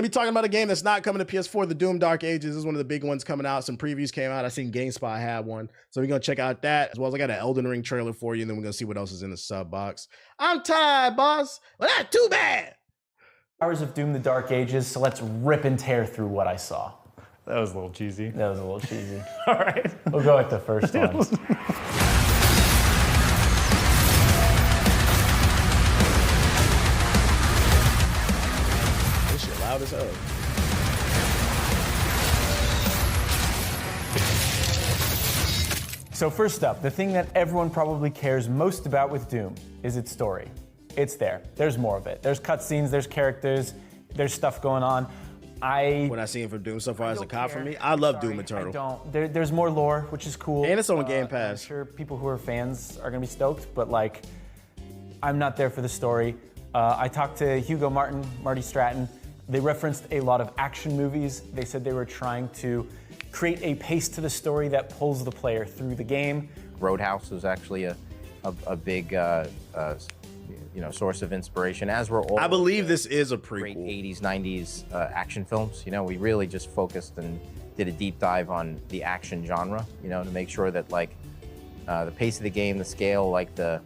Gonna be talking about a game that's not coming to PS4, the Doom Dark Ages. This is one of the big ones coming out. Some previews came out. I seen GameSpot had one. So we're gonna check out that, as well as I got an Elden Ring trailer for you, and then we're gonna see what else is in the sub box. I'm tired, boss. Well, that's too bad. Hours of Doom the Dark Ages, so let's rip and tear through what I saw. That was a little cheesy. That was a little cheesy. All right. We'll go with the first one. This shit loud as hell. So first up, the thing that everyone probably cares most about with Doom is its story. It's there. There's more of it. There's cutscenes, there's characters, there's stuff going on. What I seen from Doom so far is a cop for me. I love Doom Eternal. There's more lore, which is cool. And it's on Game Pass. I'm sure people who are fans are gonna be stoked, but like, I'm not there for the story. I talked to Hugo Marty Stratton. They referenced a lot of action movies. They said they were trying to create a pace to the story that pulls the player through the game. Roadhouse was actually a big source of inspiration, as were all. I believe this is a prequel. Great 80s, 90s action films. You know, we really just focused and did a deep dive on the action genre, you know, to make sure that like the pace of the game, the scale, like the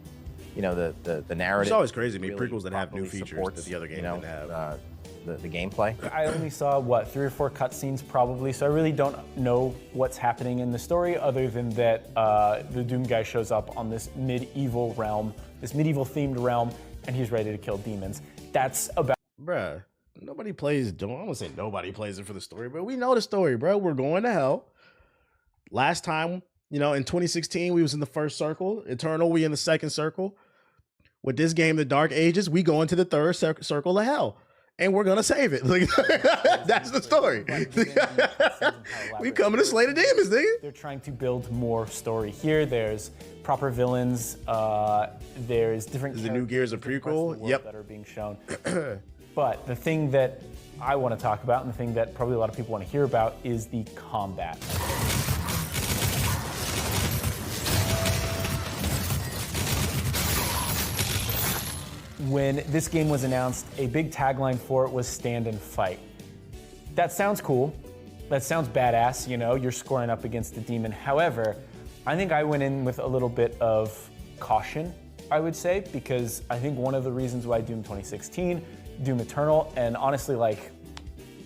narrative. It's always crazy to me, really prequels that have new features supports, that the other games you know, didn't have. The gameplay. I only saw, 3 or 4 cutscenes probably, so I really don't know what's happening in the story other than that the Doom guy shows up on this medieval realm, this medieval themed realm, and he's ready to kill demons. That's about. Bruh, nobody plays Doom. I won't say nobody plays it for the story, but we know the story, bro. We're going to hell. Last time, in 2016, we was in the first circle. Eternal, we in the second circle. With this game, The Dark Ages, we go into the third circle of hell. And we're gonna save it. Like, that's the story. We coming to slay the demons, nigga. They're trying to build more story here. There's proper villains. There's different. Is the new Gears a prequel? Yep. That are being shown. But the thing that I want to talk about, and the thing that probably a lot of people want to hear about, is the combat. When this game was announced, a big tagline for it was "Stand and Fight." That sounds cool. That sounds badass, you're scoring up against a demon. However, I think I went in with a little bit of caution, I would say, because I think one of the reasons why Doom 2016, Doom Eternal, and honestly like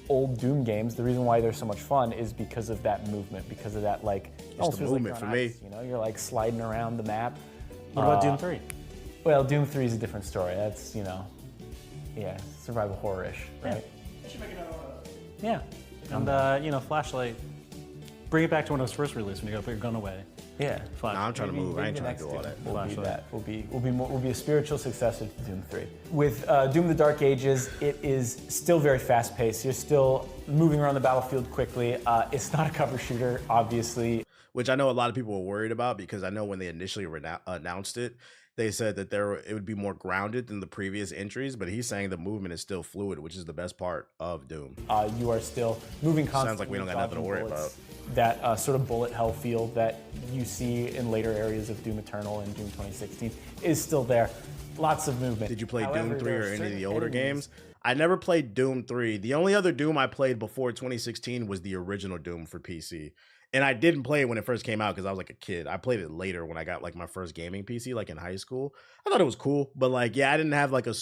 old Doom games, the reason why they're so much fun is because of that movement, because of that it's the movement for me. You're like sliding around the map. What about Doom 3? Well, Doom 3 is a different story. That's, survival horror-ish, right? You should make another one of those. Yeah. And, Flashlight, bring it back to when it was first released, when you gotta put your gun away. Yeah. Fun. Nah, I'm trying to move. I ain't Maybe trying to do all that. We'll be that. We'll be a spiritual successor to Doom 3. With Doom the Dark Ages, it is still very fast-paced. You're still moving around the battlefield quickly. It's not a cover shooter, obviously. Which I know a lot of people were worried about, because I know when they initially announced it, they said that it would be more grounded than the previous entries, but he's saying the movement is still fluid, which is the best part of Doom. You are still moving constantly. Sounds like we don't got nothing to worry about. That sort of bullet hell feel that you see in later areas of Doom Eternal and Doom 2016 is still there. Lots of movement. Did you play Doom 3 or any of the older games? I never played Doom 3. The only other Doom I played before 2016 was the original Doom for PC. And I didn't play it when it first came out because I was like a kid. I played it later when I got like my first gaming PC, like in high school. I thought it was cool, but I didn't have like a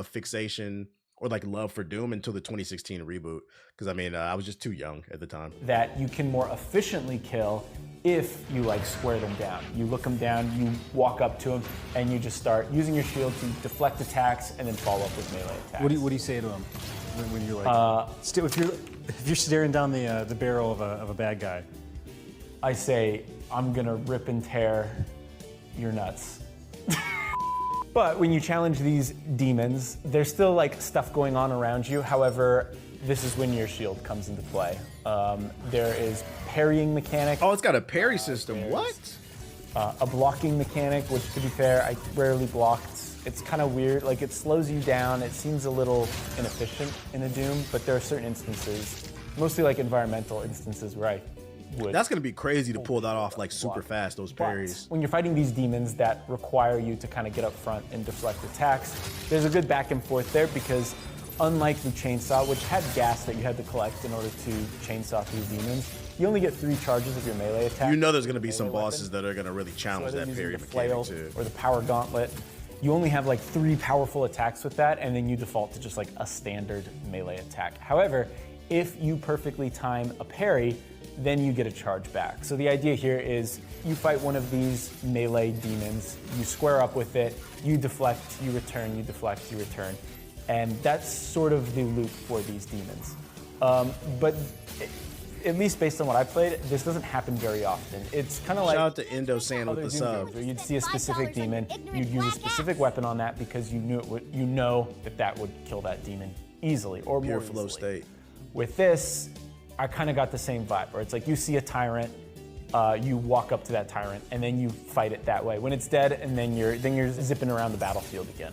fixation or like love for Doom until the 2016 reboot. Because I was just too young at the time. That you can more efficiently kill if you square them down. You look them down, you walk up to them, and you just start using your shield to deflect attacks and then follow up with melee attacks. What do you say to them when you're if you're staring down the barrel of a bad guy? I say, I'm gonna rip and tear your nuts. But when you challenge these demons, there's still stuff going on around you. However, this is when your shield comes into play. There is parrying mechanic. Oh, it's got a parry system. What? A blocking mechanic, which to be fair, I rarely blocked. It's kind of weird. It slows you down. It seems a little inefficient in a Doom, but there are certain instances, mostly environmental instances, where I would. That's gonna be crazy to pull that off super fast, those parries. But when you're fighting these demons that require you to kind of get up front and deflect attacks, there's a good back and forth there, because unlike the chainsaw, which had gas that you had to collect in order to chainsaw through demons, you only get 3 charges of your melee attack. You know there's going to be some bosses that are going to really challenge that parry mechanic too. Or the power gauntlet. You only have like 3 powerful attacks with that, and then you default to just like a standard melee attack. However, if you perfectly time a parry, then you get a charge back. So the idea here is you fight one of these melee demons, you square up with it, you deflect, you return, you deflect, you return. And that's sort of the loop for these demons. But at least based on what I played, this doesn't happen very often. It's kind of like shout out to Indo San with the sub. Where you'd see a specific demon, you'd use a specific weapon on that because you know that would kill that demon easily or Pure more flow easily. state. With this, I kind of got the same vibe, where it's like you see a tyrant, you walk up to that tyrant, and then you fight it that way. When it's dead, and then you're zipping around the battlefield again.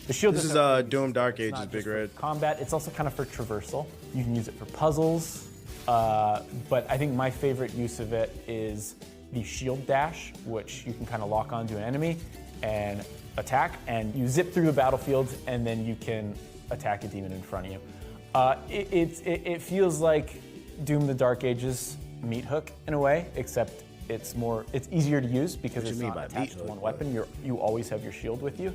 The shield. This is Doom Dark Ages Big Red. Combat. It's also kind of for traversal. You can use it for puzzles, but I think my favorite use of it is the shield dash, which you can kind of lock onto an enemy and attack, and you zip through the battlefield, and then you can attack a demon in front of you. It feels like Doom the Dark Ages meat hook in a way, except it's easier to use because it's not attached to one weapon. You always have your shield with you.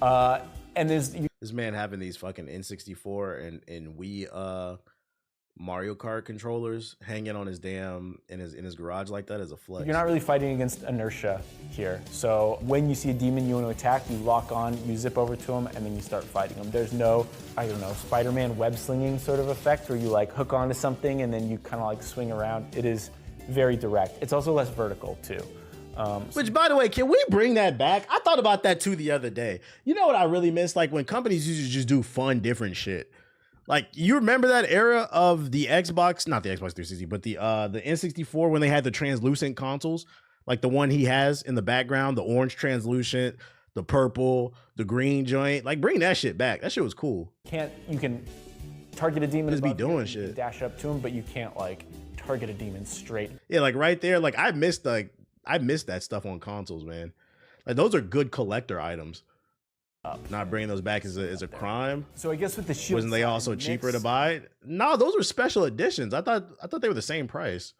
And this man having these fucking N64 and Wii Mario Kart controllers hanging on his in his garage like that is a flex. You're not really fighting against inertia here. So when you see a demon you want to attack, you lock on, you zip over to him, and then you start fighting him. There's no, I don't know, Spider-Man web slinging sort of effect where you like hook onto something and then you kind of like swing around. It is very direct. It's also less vertical too. Which, by the way, can we bring that back? I thought about that too the other day. You know what I really miss? Like when companies used to just do fun, different shit. Like, you remember that era of the Xbox, not the Xbox 360, but the N64 when they had the translucent consoles? Like the one he has in the background, the orange translucent, the purple, the green joint. Like, bring that shit back. That shit was cool. You can target a demon, just be doing shit, dash up to him, but you can't like target a demon straight. Yeah, like right there. Like I missed that stuff on consoles, man. Like those are good collector items. Not bringing those back is a crime. So I guess with the shield, wasn't they also cheaper to buy? No, those were special editions. I thought they were the same price.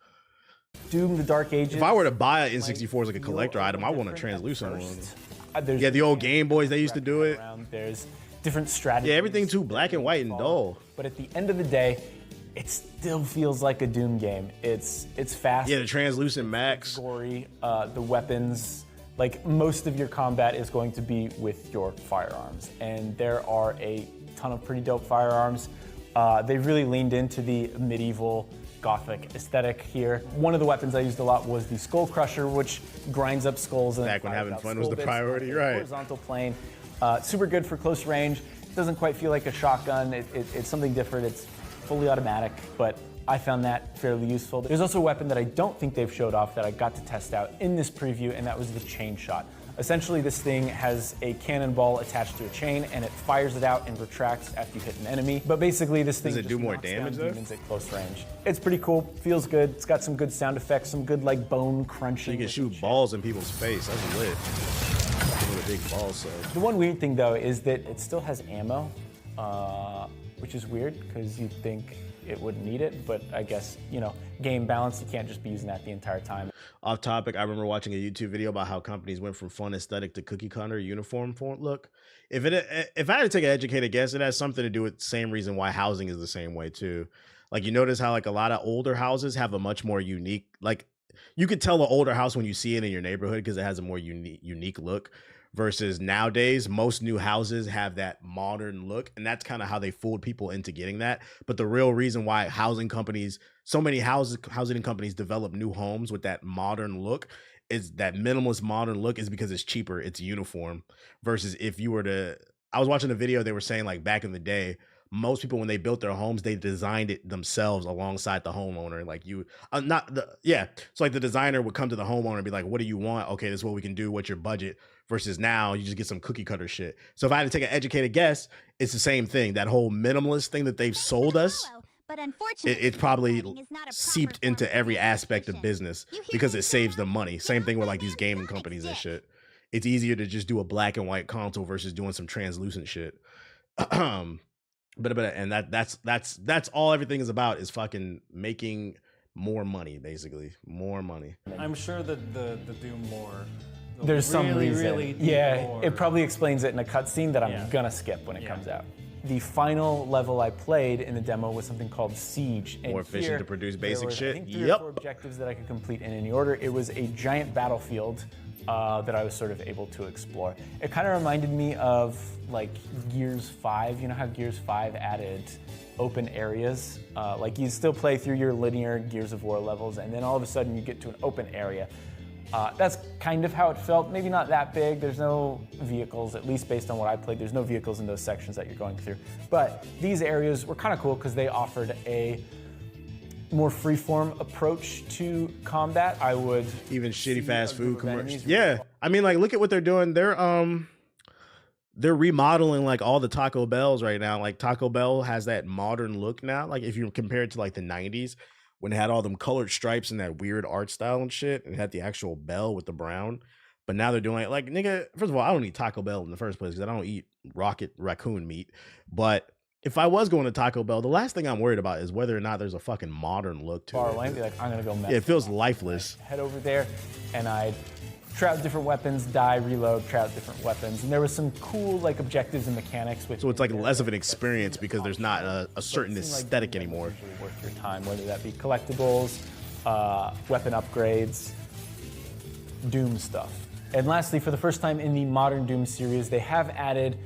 Doom the Dark Ages. If I were to buy an N64 as like a collector item, I want a translucent one. Yeah, the old Game Boys, they used to do it. There's different strategies. Yeah, everything too black and white and dull. But at the end of the day, it still feels like a Doom game. It's fast. Yeah, the translucent max. Gory. The weapons. Like, most of your combat is going to be with your firearms, and there are a ton of pretty dope firearms. They've really leaned into the medieval gothic aesthetic here. One of the weapons I used a lot was the Skull Crusher, which grinds up skulls. Back when having fun was the priority, right? Horizontal plane. Super good for close range. Doesn't quite feel like a shotgun. It's something different. It's fully automatic, but I found that fairly useful. There's also a weapon that I don't think they've showed off that I got to test out in this preview, and that was the chain shot. Essentially, this thing has a cannonball attached to a chain, and it fires it out and retracts after you hit an enemy. But basically, this thing does it do more damage though? Demons at close range. It's pretty cool. Feels good. It's got some good sound effects, some good like bone crunching. So you can shoot balls in people's face. That's lit. With a big ball set. The one weird thing though is that it still has ammo, which is weird because you'd think it wouldn't need it, but I guess, you know, game balance, you can't just be using that the entire time. Off topic, I remember watching a YouTube video about how companies went from fun aesthetic to cookie cutter uniform look. If I had to take an educated guess, it has something to do with the same reason why housing is the same way too. Like you notice how like a lot of older houses have a much more unique, like you could tell an older house when you see it in your neighborhood because it has a more unique look. Versus nowadays, most new houses have that modern look, and that's kind of how they fooled people into getting that. But the real reason why so many housing companies develop new homes with that modern look is that minimalist modern look is because it's cheaper, it's uniform. Versus if you were to, I was watching a video, they were saying like back in the day, most people when they built their homes, they designed it themselves alongside the homeowner. Like so like the designer would come to the homeowner and be like, what do you want? Okay, this is what we can do. What's your budget? Versus now you just get some cookie cutter shit. So if I had to take an educated guess, it's the same thing. That whole minimalist thing that they've sold us, but unfortunately, it's probably seeped into every aspect of business because it saves them money. Same thing with like these gaming companies and shit. It's easier to just do a black and white console versus doing some translucent shit. And that's all everything is about, is fucking making more money, basically. More money. I'm sure that the Doom lore. There's some reason. Really deep yeah, lore. it probably explains it in a cutscene that I'm gonna skip when it comes out. The final level I played in the demo was something called Siege. More efficient to produce basic shit. I think 3 or 4 objectives that I could complete in any order. It was a giant battlefield that I was sort of able to explore. It kind of reminded me of like Gears 5. You know how Gears 5 added open areas? Like you still play through your linear Gears of War levels, and then all of a sudden you get to an open area. That's kind of how it felt. Maybe not that big. There's no vehicles, at least based on what I played. There's no vehicles in those sections that you're going through. But these areas were kind of cool because they offered a more freeform approach to combat. I would even shitty fast food commercials. Yeah, I mean, like, look at what they're doing. They're remodeling like all the Taco Bells right now. Like Taco Bell has that modern look now. Like if you compare it to like the 90s when it had all them colored stripes and that weird art style and shit, and it had the actual bell with the brown. But now they're doing it like, nigga, first of all, I don't eat Taco Bell in the first place because I don't eat raccoon meat. But if I was going to Taco Bell, the last thing I'm worried about is whether or not there's a fucking modern look to far it. away and be like, I'm gonna go mess. Yeah, it feels lifeless. I'd head over there and I'd try out different weapons, die, reload, try out different weapons. And there was some cool like objectives and mechanics. So it's like less of an experience because there's not a certain aesthetic like anymore. Worth your time, whether that be collectibles, weapon upgrades, Doom stuff. And lastly, for the first time in the modern Doom series, they have added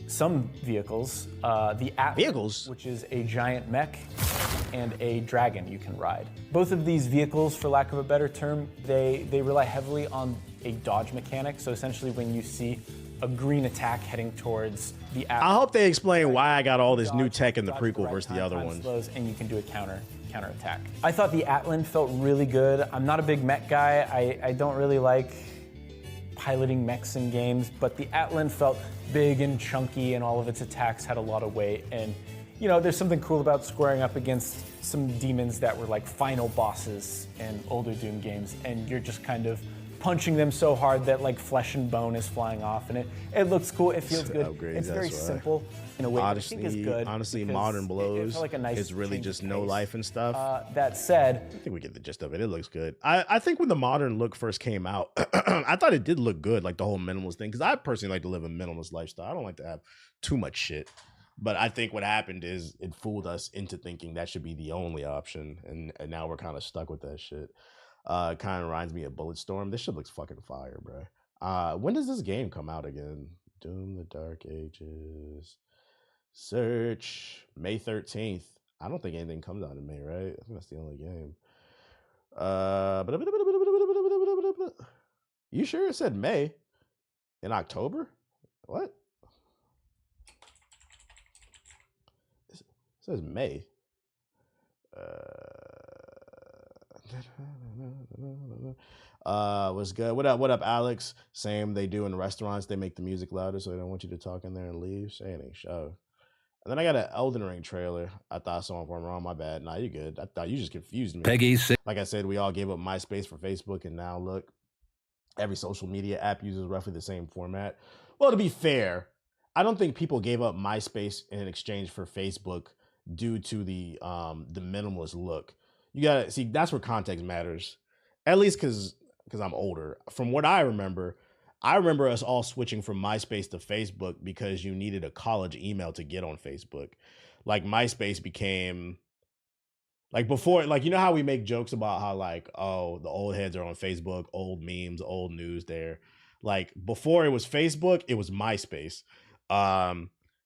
some vehicles. The Atlas, which is a giant mech, and a dragon you can ride. Both of these vehicles, for lack of a better term, they rely heavily on a dodge mechanic. So essentially when you see a green attack heading towards the Atlas, I hope they explain why I got all this new tech in the prequel versus the other ones. Slows, and you can do a counter attack. I thought the Atlan felt really good. I'm not a big mech guy. I don't really like piloting mechs in games, but the Atlan felt big and chunky, and all of its attacks had a lot of weight. And you know, there's something cool about squaring up against some demons that were like final bosses in older Doom games, and you're just kind of punching them so hard that like flesh and bone is flying off, and it looks cool. It feels good. It's very simple in a way that I think is good. Honestly, modern blows. Like a nice it's really just no life and stuff. That said, I think we get the gist of it. It looks good. I think when the modern look first came out, I thought it did look good, like the whole minimalist thing, because I personally like to live a minimalist lifestyle. I don't like to have too much shit. But I think what happened is it fooled us into thinking that should be the only option, and now we're kind of stuck with that shit. Kind of reminds me of Bulletstorm. This shit looks fucking fire, bro. When does this game come out again? Doom: The Dark Ages. Search May 13th. I don't think anything comes out in May, right? I think that's the only game. You sure it said May in October? What? It says May. What's good? What up, Alex? Same. They do in restaurants. They make the music louder so they don't want you to talk in there and leave. Say any show. And then I got an Elden Ring trailer. I thought someone went wrong. My bad. Nah, you good. I thought you just confused me. Peggy 6. Like I said, we all gave up MySpace for Facebook, and now look, every social media app uses roughly the same format. Well, to be fair, I don't think people gave up MySpace in exchange for Facebook due to the minimalist look. You gotta see, that's where context matters. At least because I'm older. From what I remember us all switching from MySpace to Facebook because you needed a college email to get on Facebook. Like MySpace became like before, like, you know how we make jokes about how like, oh, the old heads are on Facebook, old memes, old news there. Like before it was Facebook, it was MySpace.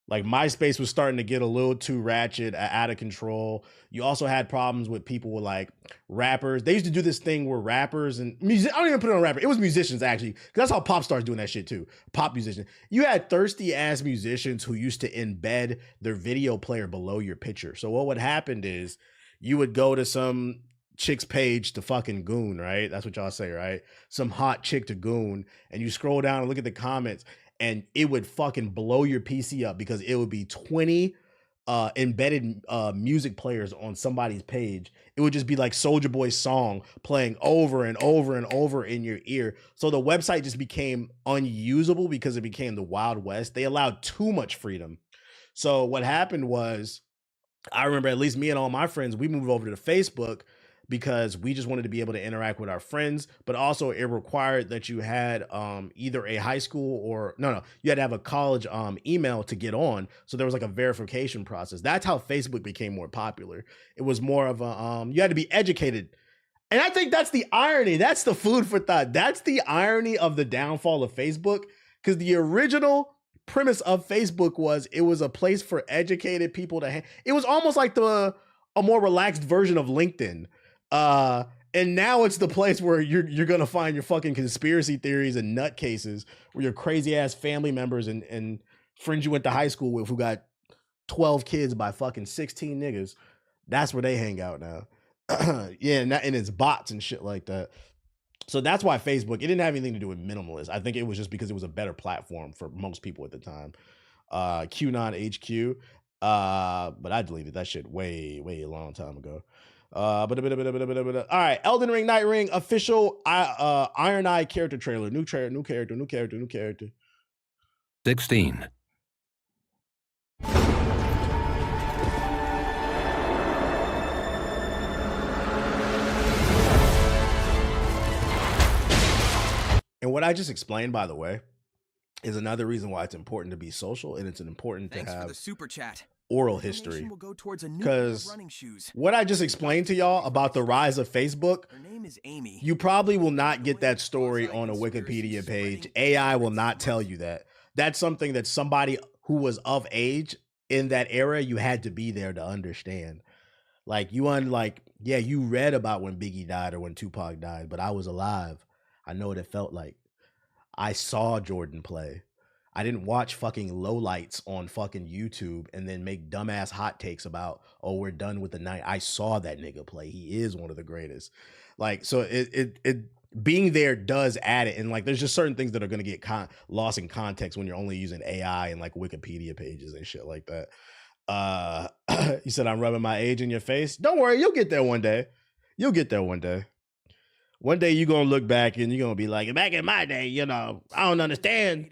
Like MySpace was starting to get a little too ratchet, out of control. You also had problems with people with like rappers. They used to do this thing where rappers and I don't even put it on rapper. It was musicians actually, because that's how pop stars doing that shit too. Pop musicians. You had thirsty ass musicians who used to embed their video player below your picture. So what would happen is you would go to some chick's page to fucking goon, right? That's what y'all say, right? Some hot chick to goon, and you scroll down and look at the comments, and it would fucking blow your PC up because it would be 20 embedded music players on somebody's page. It would just be like Soulja Boy's song playing over and over and over in your ear. So the website just became unusable because it became the Wild West. They allowed too much freedom. So what happened was, I remember at least me and all my friends, we moved over to Facebook because we just wanted to be able to interact with our friends, but also it required that you had either a high school or you had to have a college email to get on. So there was like a verification process. That's how Facebook became more popular. It was more of a you had to be educated. And I think that's the irony. That's the food for thought. That's the irony of the downfall of Facebook, because the original premise of Facebook was it was a place for educated people to it was almost like a more relaxed version of LinkedIn. And now it's the place where you're gonna find your fucking conspiracy theories and nutcases, where your crazy ass family members and friends you went to high school with who got 12 kids by fucking 16 niggas. That's where they hang out now. Yeah, and it's bots and shit like that. So that's why Facebook, it didn't have anything to do with minimalist. I think it was just because it was a better platform for most people at the time. QAnon HQ. But I deleted that shit way a long time ago. All right, Elden Ring Night Ring official Iron Eye character trailer. New character. 16. And what I just explained, by the way, is another reason why it's important to be social, and it's important to have for the super chat. Oral history. Because what I just explained to y'all about the rise of Facebook, her name is Amy. You probably will not get that story on a Wikipedia page. AI will not tell you that. That's something that somebody who was of age in that era, you had to be there to understand. Like you read about when Biggie died or when Tupac died, but I was alive. I know what it felt like. I saw Jordan play. I didn't watch fucking lowlights on fucking YouTube and then make dumbass hot takes about, oh, we're done with the night. I saw that nigga play. He is one of the greatest. Like, so it being there does add it. And like, there's just certain things that are going to get lost in context when you're only using AI and like Wikipedia pages and shit like that. You said I'm rubbing my age in your face. Don't worry. You'll get there one day. One day you're going to look back and you're going to be like, back in my day, I don't understand.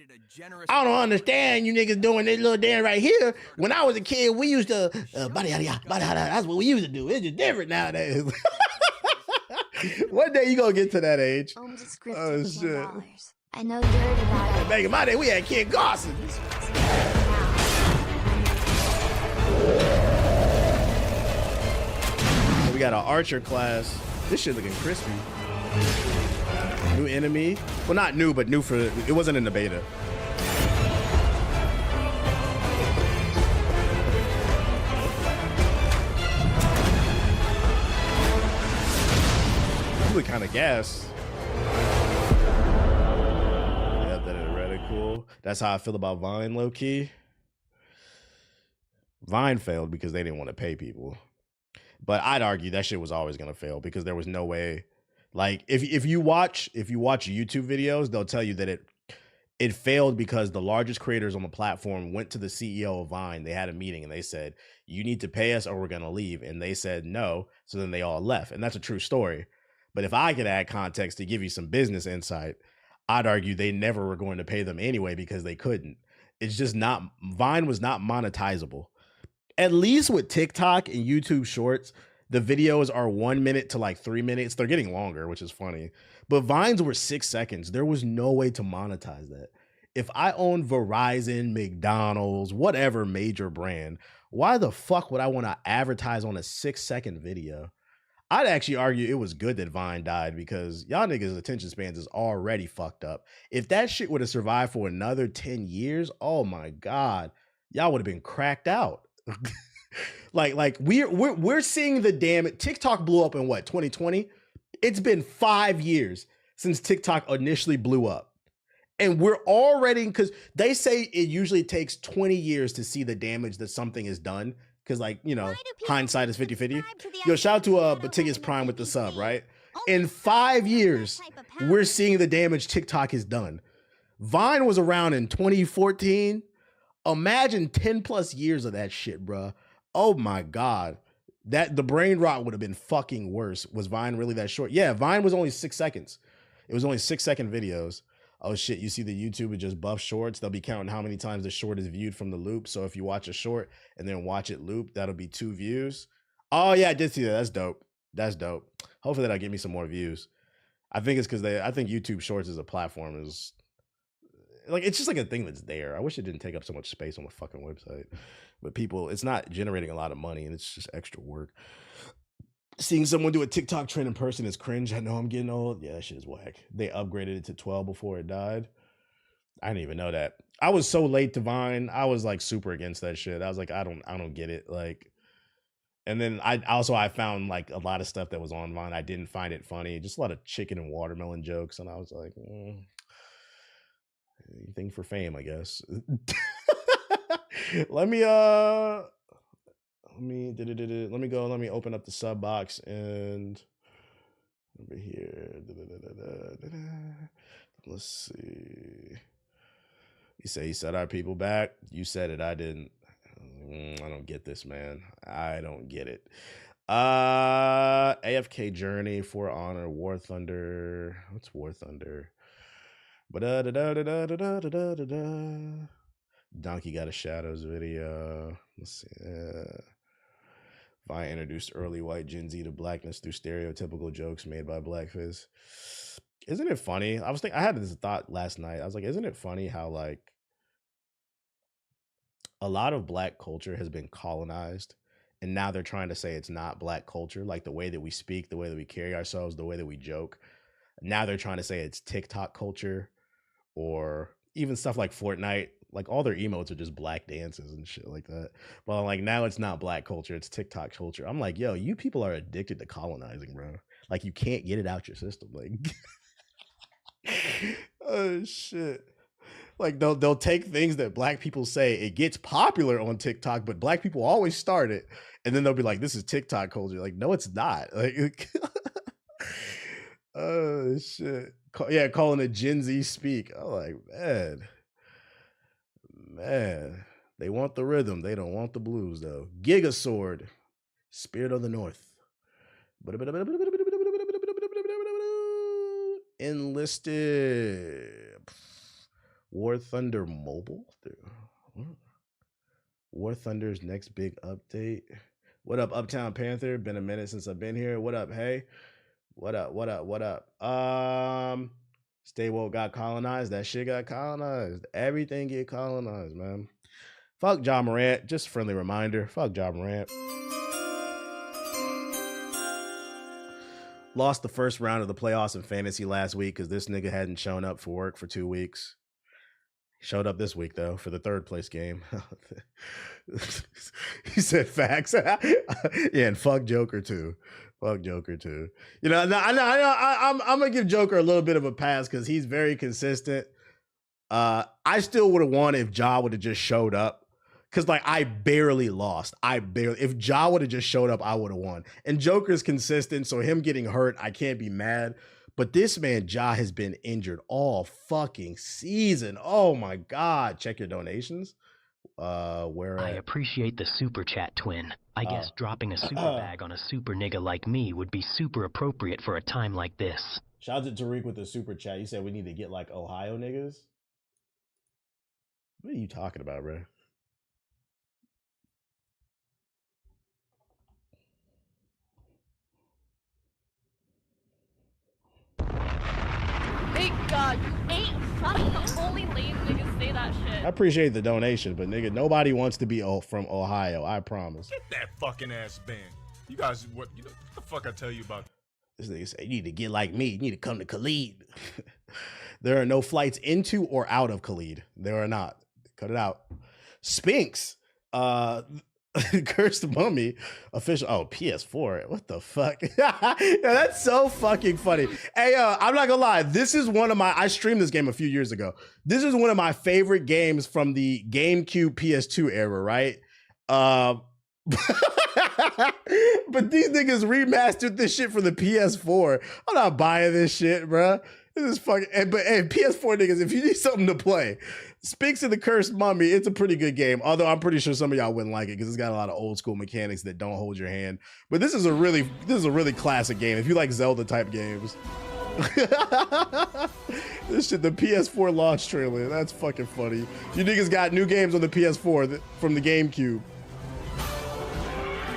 I don't understand you niggas doing this little dance right here. When I was a kid, we used to, that's what we used to do. It's just different nowadays. One day you going to get to that age. Oh, shit. I know you heard about it. Back in my day, we had Kid Garson. We got an archer class. This shit looking crispy. New enemy. Well, not new, but new for, it wasn't in the beta. You look kind of gas. Yeah, that is really cool. That's how I feel about Vine, low key. Vine failed because they didn't want to pay people. But I'd argue that shit was always gonna fail because there was no way. Like if you watch YouTube videos, they'll tell you that it failed because the largest creators on the platform went to the CEO of Vine. They had a meeting and they said, you need to pay us or we're gonna leave. And they said no. So then they all left. And that's a true story. But if I could add context to give you some business insight, I'd argue they never were going to pay them anyway because they couldn't. It's just not, Vine was not monetizable. At least with TikTok and YouTube Shorts, the videos are 1 minute to like 3 minutes. They're getting longer, which is funny. But Vines were 6 seconds. There was no way to monetize that. If I owned Verizon, McDonald's, whatever major brand, why the fuck would I want to advertise on a 6-second video? I'd actually argue it was good that Vine died because y'all niggas' attention spans is already fucked up. If that shit would have survived for another 10 years, oh my God, y'all would have been cracked out. like we're seeing the damage. TikTok blew up in what, 2020? It's been 5 years since TikTok initially blew up. And we're already, because they say it usually takes 20 years to see the damage that something is done. Because like, hindsight is 50-50. Yo, shout out to Batigas Prime with the sub, right? In 5 years, we're seeing the damage TikTok has done. Vine was around in 2014. Imagine 10 plus years of that shit, bruh. Oh my God. The brain rot would have been fucking worse. Was Vine really that short? Yeah, Vine was only 6 seconds. It was only 6-second videos. Oh shit, you see the YouTuber just buff shorts? They'll be counting how many times the short is viewed from the loop. So if you watch a short and then watch it loop, that'll be 2 views. Oh yeah, I did see that. That's dope. That's dope. Hopefully that'll get me some more views. I think it's because I think YouTube Shorts as a platform is like, it's just like a thing that's there. I wish it didn't take up so much space on the fucking website. But people, it's not generating a lot of money and it's just extra work. Seeing someone do a TikTok trend in person is cringe. I know I'm getting old. Yeah, that shit is whack. They upgraded it to 12 before it died. I didn't even know that. I was so late to Vine. I was like super against that shit. I was like, I don't get it. Like, and then I found like a lot of stuff that was on Vine. I didn't find it funny. Just a lot of chicken and watermelon jokes. And I was like, anything for fame, I guess. Let me open up the sub box and over here. Let's see. He said our people back. You said it, I didn't. I don't get this, man. I don't get it. AFK Journey, For Honor, War Thunder. What's War Thunder? Donkey got a Shadows video. Let's see. Vine introduced early white Gen Z to blackness through stereotypical jokes made by blackface. Isn't it funny? I had this thought last night. I was like, isn't it funny how like a lot of black culture has been colonized and now they're trying to say it's not black culture, like the way that we speak, the way that we carry ourselves, the way that we joke. Now they're trying to say it's TikTok culture or even stuff like Fortnite. Like all their emotes are just black dances and shit like that. But like now it's not black culture, it's TikTok culture. I'm like, yo, you people are addicted to colonizing, bro. Like you can't get it out your system. Like, oh shit. Like they'll take things that black people say, it gets popular on TikTok, but black people always start it, and then they'll be like, "This is TikTok culture." Like, no, it's not. Like, oh shit, yeah, calling it Gen Z speak. I'm like, man, they want the rhythm, they don't want the blues though. Giga Sword, Spirit of the North. Enlisted. War Thunder Mobile? War Thunder's next big update. What up, Uptown Panther? Been a minute since I've been here. What up, hey? What up? Stay Woke got colonized. That shit got colonized. Everything get colonized, man. Fuck Ja Morant. Just a friendly reminder. Fuck Ja Morant. Lost the first round of the playoffs in fantasy last week because this nigga hadn't shown up for work for 2 weeks. Showed up this week though for the 3rd place game. He said facts. Yeah, and fuck Joker too. Fuck Joker too. You know, I'm gonna give Joker a little bit of a pass because he's very consistent. I still would have won if Ja would have just showed up. Cause like I barely lost. If Ja would have just showed up, I would have won. And Joker's consistent, so him getting hurt, I can't be mad. But this man, Ja, has been injured all fucking season. Oh my God. Check your donations. I appreciate the super chat, twin. I guess dropping a super bag on a super nigga like me would be super appropriate for a time like this. Shout out to Tariq with the super chat. You said we need to get like Ohio niggas. What are you talking about, bro? Thank God, you ain't fucking only lame niggas say that shit. I appreciate the donation, but nigga, nobody wants to be from Ohio. I promise. Get that fucking ass banned. You guys, what the fuck I tell you about? This nigga say, you need to get like me. You need to come to Khalid. There are no flights into or out of Khalid. There are not. Cut it out. Spinks. Cursed Mummy official. Oh, PS4. What the fuck? Yeah, that's so fucking funny. Hey, I'm not gonna lie. This is one of my. I streamed this game a few years ago. This is one of my favorite games from the GameCube PS2 era, right? But these niggas remastered this shit for the PS4. I'm not buying this shit, bro. This is fucking. But PS4 niggas, if you need something to play, Speaks of the Cursed Mummy. It's a pretty good game. Although I'm pretty sure some of y'all wouldn't like it because it's got a lot of old school mechanics that don't hold your hand. But this is a really classic game. If you like Zelda type games, This shit, the PS4 launch trailer. That's fucking funny. You niggas got new games on the PS4 from the GameCube.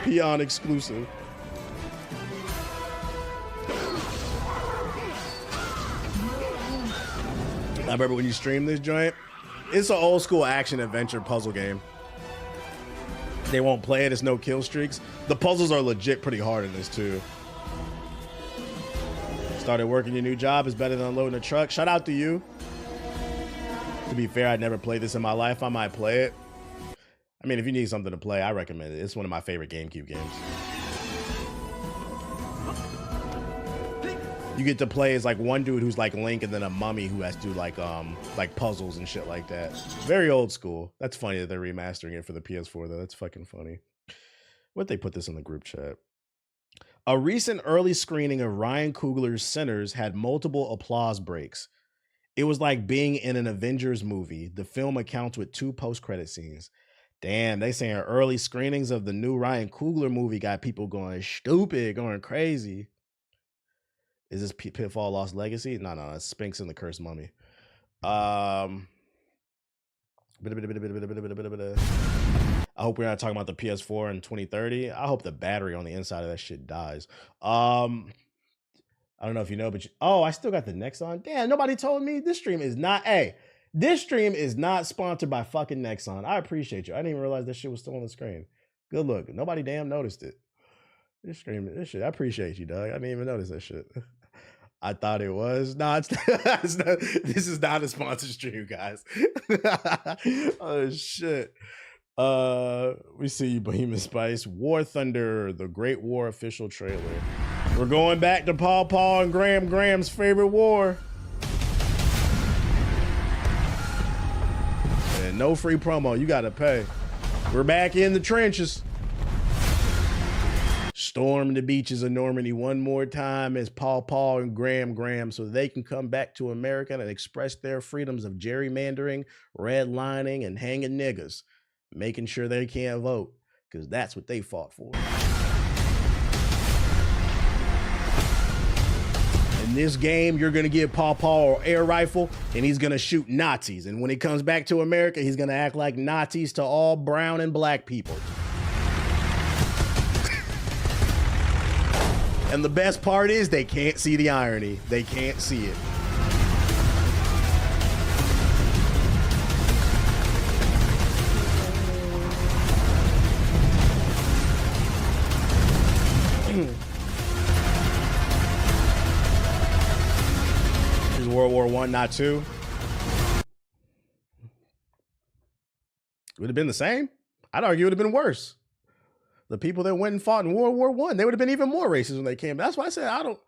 Peon exclusive. I remember when you streamed this joint. It's an old school action adventure puzzle game. They won't play it. It's no kill streaks. The puzzles are legit pretty hard in this too. Started working your new job is better than unloading a truck. Shout out to you. To be fair, I'd never played this in my life. I might play it. I mean, if you need something to play, I recommend it. It's one of my favorite GameCube games. You get to play as like one dude who's like Link and then a mummy who has to do like puzzles and shit like that. Very old school. That's funny that they're remastering it for the PS4 though. That's fucking funny. What they put this in the group chat? A recent early screening of Ryan Coogler's Sinners had multiple applause breaks. It was like being in an Avengers movie. The film accounts with 2 post-credit scenes. Damn, they saying early screenings of the new Ryan Coogler movie got people going stupid, going crazy. Is this Pitfall Lost Legacy? No, it's Sphinx and the Cursed Mummy. I hope we're not talking about the PS4 in 2030. I hope the battery on the inside of that shit dies. I don't know if you know, but I still got the Nexon. Damn, nobody told me. This stream is not sponsored by fucking Nexon. I appreciate you. I didn't even realize this shit was still on the screen. Good look. Nobody damn noticed it. This shit. I appreciate you, dog. I didn't even notice that shit. I thought it was. No, it's not. This is not a sponsored stream, guys. Oh shit. We see you, Bohemian Spice. War Thunder, the Great War official trailer. We're going back to Paw and Graham's favorite war. And no free promo. You gotta pay. We're back in the trenches. Storm the beaches of Normandy one more time as Paw and Graham so they can come back to America and express their freedoms of gerrymandering, redlining, and hanging niggas, making sure they can't vote, because that's what they fought for. In this game, you're going to give Paw an air rifle, and he's going to shoot Nazis. And when he comes back to America, he's going to act like Nazis to all brown and black people. And the best part is they can't see the irony. They can't see it. Here's World War I, not II. Would have been the same? I'd argue it would have been worse. The people that went and fought in World War I, they would have been even more racist when they came. That's why I said I don't.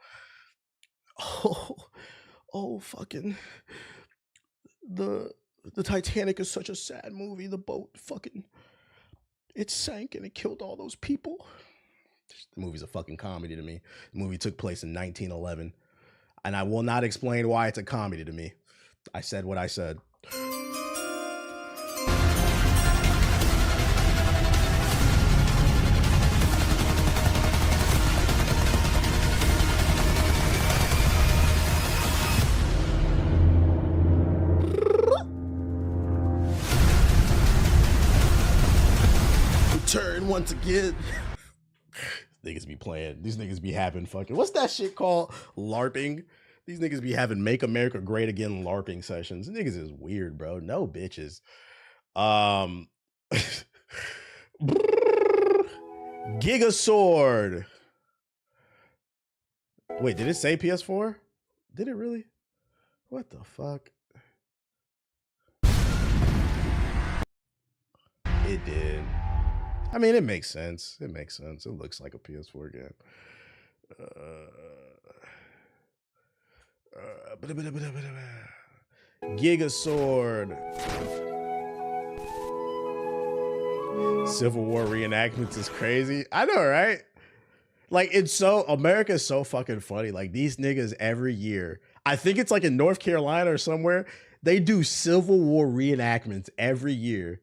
Fucking the Titanic is such a sad movie. The boat it sank and it killed all those people. The movie's a fucking comedy to me. The movie took place in 1911, and I will not explain why it's a comedy to me. I said what I said. Turn once again. Niggas be playing. These niggas be having fucking, what's that shit called? LARPing. These niggas be having Make America Great Again LARPing sessions. Niggas is weird, bro. No bitches. Giga Sword. Wait, did it say PS4? Did it really? What the fuck? It did. I mean, it makes sense. It makes sense. It looks like a PS4 game. Giga Sword. Civil War reenactments is crazy. I know, right? Like, America's so fucking funny. Like, these niggas every year, I think it's like in North Carolina or somewhere, they do Civil War reenactments every year.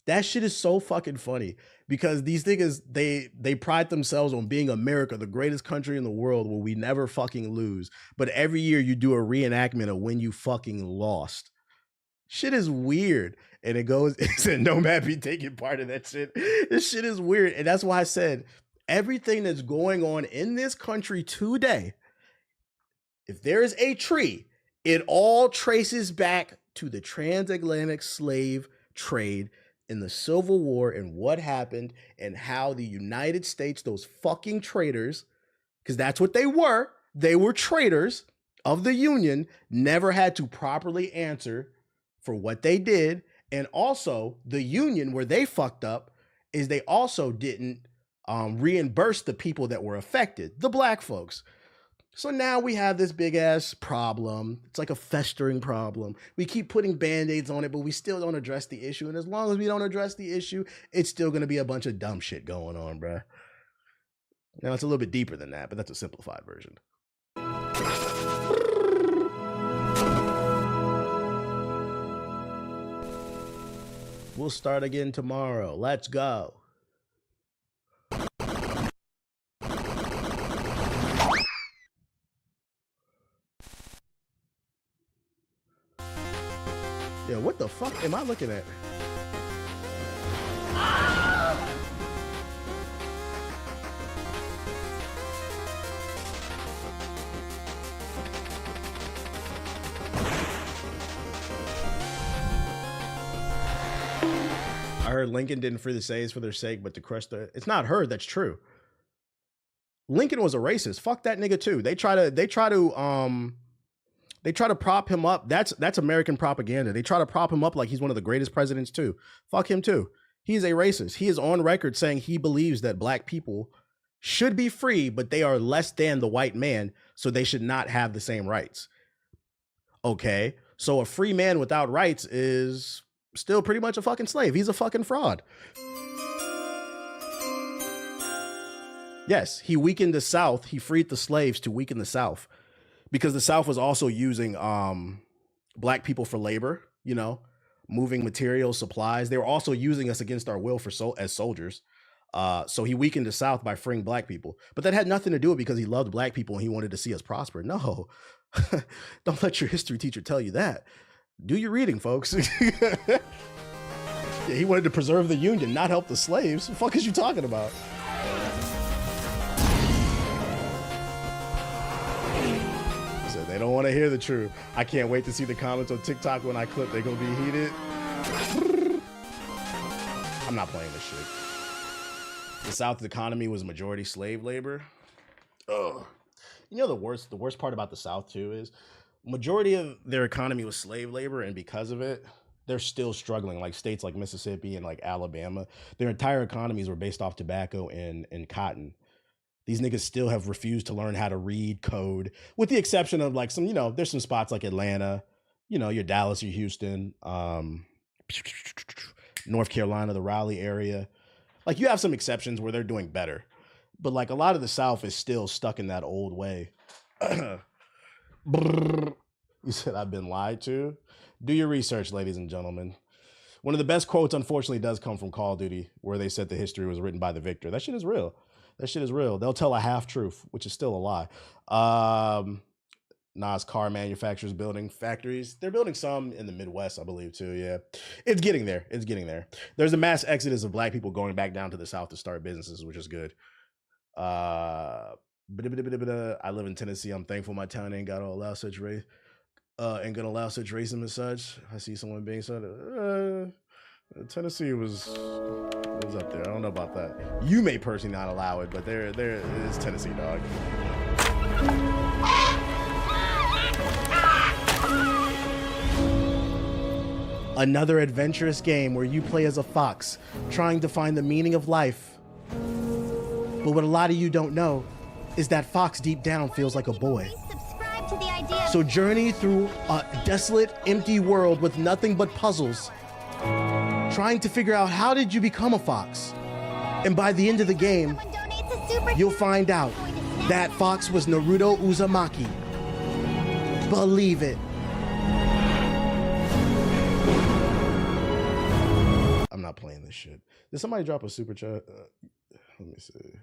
That shit is so fucking funny because these niggas, they pride themselves on being America, the greatest country in the world where we never fucking lose. But every year you do a reenactment of when you fucking lost. Shit is weird. And it goes, it said Nomad be taking part of that shit. This shit is weird. And that's why I said everything that's going on in this country today, if there is a tree, it all traces back to the transatlantic slave trade in the Civil War and what happened and how the United States, those fucking traitors, because that's what they were traitors of the Union, never had to properly answer for what they did. And also the Union, where they fucked up, is they also didn't reimburse the people that were affected, the black folks. So now we have this big ass problem. It's like a festering problem. We keep putting band-aids on it, but we still don't address the issue. And as long as we don't address the issue, it's still going to be a bunch of dumb shit going on, bruh. Now it's a little bit deeper than that, but that's a simplified version. We'll start again tomorrow. Let's go. Yeah, what the fuck am I looking at? I heard Lincoln didn't free the slaves for their sake, but to crush the... It's not heard, that's true. Lincoln was a racist. Fuck that nigga too. They try to prop him up. That's American propaganda. They try to prop him up like he's one of the greatest presidents too. Fuck him too. He's a racist. He is on record saying he believes that black people should be free, but they are less than the white man, so they should not have the same rights. Okay, so a free man without rights is still pretty much a fucking slave. He's a fucking fraud. Yes, he weakened the South. He freed the slaves to weaken the South because the South was also using black people for labor, you know, moving materials, supplies. They were also using us against our will as soldiers. So he weakened the South by freeing black people. But that had nothing to do with it because he loved black people and he wanted to see us prosper. No, don't let your history teacher tell you that. Do your reading, folks. Yeah, he wanted to preserve the Union, not help the slaves. What the fuck is you talking about? So they don't want to hear the truth. I can't wait to see the comments on TikTok when I clip. They're going to be heated. I'm not playing this shit. The South's economy was majority slave labor. Ugh. You know the worst part about the South too is majority of their economy was slave labor, and because of it, they're still struggling. Like states like Mississippi and like Alabama, their entire economies were based off tobacco and cotton. These niggas still have refused to learn how to read code, with the exception of like some, you know, there's some spots like Atlanta, you know, your Dallas, your Houston, North Carolina, the Raleigh area. Like you have some exceptions where they're doing better, but like a lot of the South is still stuck in that old way. You said I've been lied to. Do your research, ladies and gentlemen. One of the best quotes, unfortunately, does come from Call of Duty, where they said the history was written by the victor. That shit is real. That shit is real. They'll tell a half truth, which is still a lie. Nas car manufacturers building factories. They're building some in the Midwest, I believe, too. Yeah, it's getting there. It's getting there. There's a mass exodus of black people going back down to the South to start businesses, which is good. I live in Tennessee. I'm thankful my town ain't got to allow such race. Ain't gonna allow such racism as such. I see someone being said. Tennessee was up there. I don't know about that. You may personally not allow it, but there it is Tennessee, dog. Another adventurous game where you play as a fox, trying to find the meaning of life. But what a lot of you don't know is that fox deep down feels like a boy. So journey through a desolate, empty world with nothing but puzzles, trying to figure out how did you become a fox. And by the end of the game, you'll find out that fox was Naruto Uzumaki. Believe it. I'm not playing playing this shit. Did somebody drop a super chat? Let me see.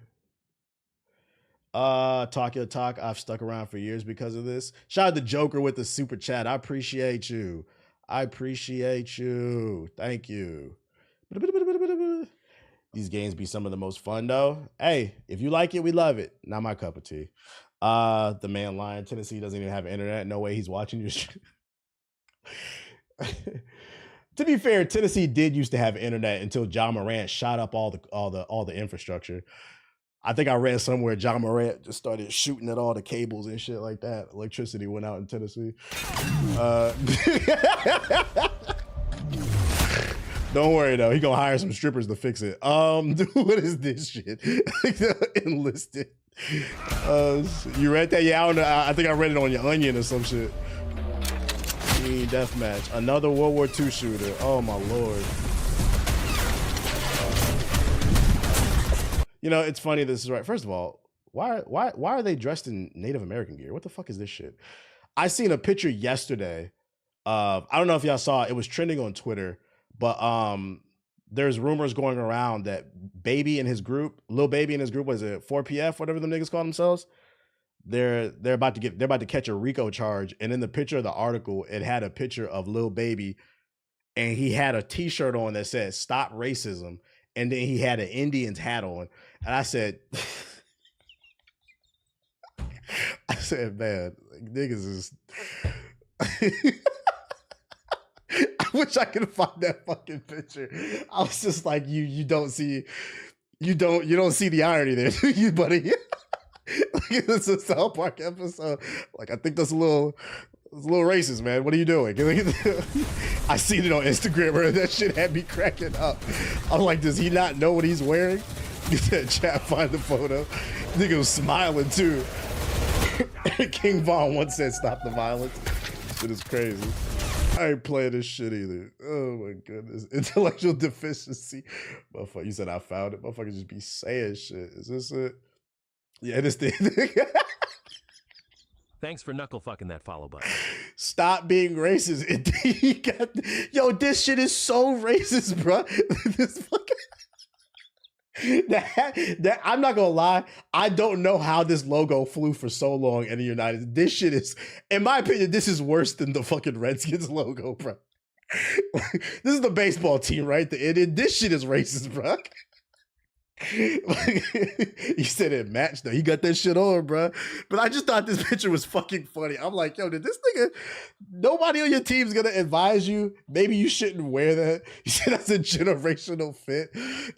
Talk your talk. I've stuck around for years because of this. Shout out to Joker with the super chat. I appreciate you. Thank you. These games be some of the most fun though. Hey, if you like it, we love it. Not my cup of tea. The man lying. Tennessee doesn't even have internet. No way he's watching your shit. To be fair, Tennessee did used to have internet until John Morant shot up all the infrastructure. I think I read somewhere John Morant just started shooting at all the cables and shit like that. Electricity went out in Tennessee. Don't worry though, he gonna hire some strippers to fix it. What is this shit? Enlisted. You read that? Yeah, I think I read it on your Onion or some shit. Deathmatch. Another World War II shooter. Oh my lord. You know, it's funny this is right. First of all, why are they dressed in Native American gear? What the fuck is this shit? I seen a picture yesterday of, I don't know if y'all saw it, it was trending on Twitter, but there's rumors going around that Baby and his group, Lil Baby and his group, was it 4PF, whatever them niggas call themselves? They're about to catch a RICO charge, and in the picture of the article, it had a picture of Lil Baby, and he had a T-shirt on that said "Stop Racism," and then he had an Indian's hat on, and I said, man, niggas is. I wish I could find that fucking picture. I was just like, you don't see the irony there, do you, buddy? Like, it's a South Park episode. Like, I think that's a little racist, man. What are you doing? I seen it on Instagram, bro. That shit had me cracking up. I'm like, does he not know what he's wearing? He said, chat, find the photo. Nigga was smiling too. King Von once said, stop the violence. Shit is crazy. I ain't playing this shit either. Oh my goodness. Intellectual deficiency. Motherfucker, you said I found it. Motherfuckers just be saying shit. Is this it? Yeah, this thing. Thanks for knuckle fucking that follow button. Stop being racist. Yo, this shit is so racist, bro. This fucking that I'm not gonna lie. I don't know how this logo flew for so long in the United States. This shit is, in my opinion, this is worse than the fucking Redskins logo, bro. This is the baseball team, right? This shit is racist, bro. You said it matched though. He got that shit on, bro. But I just thought this picture was fucking funny. I'm like, yo, did this nigga? Nobody on your team's gonna advise you. Maybe you shouldn't wear that. You said that's a generational fit.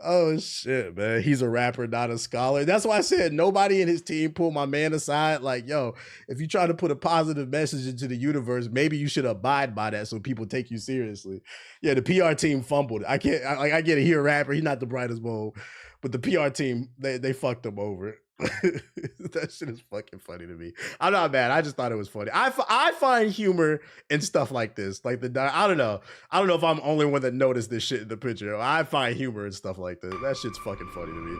Oh shit, man. He's a rapper, not a scholar. That's why I said nobody in his team pulled my man aside. Like, yo, if you try to put a positive message into the universe, maybe you should abide by that so people take you seriously. Yeah, the PR team fumbled. I get it. He a rapper. He's not the brightest bulb. But the PR team, they fucked him over. That shit is fucking funny to me. I'm not mad. I just thought it was funny. I find humor in stuff like this. Like I don't know. I don't know if I'm the only one that noticed this shit in the picture. I find humor in stuff like this. That shit's fucking funny to me.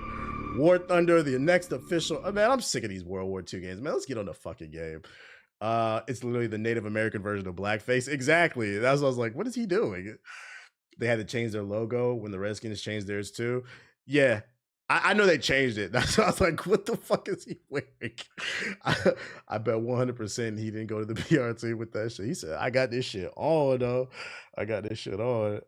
War Thunder, the next official. Oh, man, I'm sick of these World War II games, man. Let's get on the fucking game. It's literally the Native American version of blackface. Exactly. That's what I was like, what is he doing? They had to change their logo when the Redskins changed theirs too. Yeah. I know they changed it. That's why I was like, what the fuck is he wearing? I bet 100% he didn't go to the PR team with that shit. He said, I got this shit on, though. I got this shit on.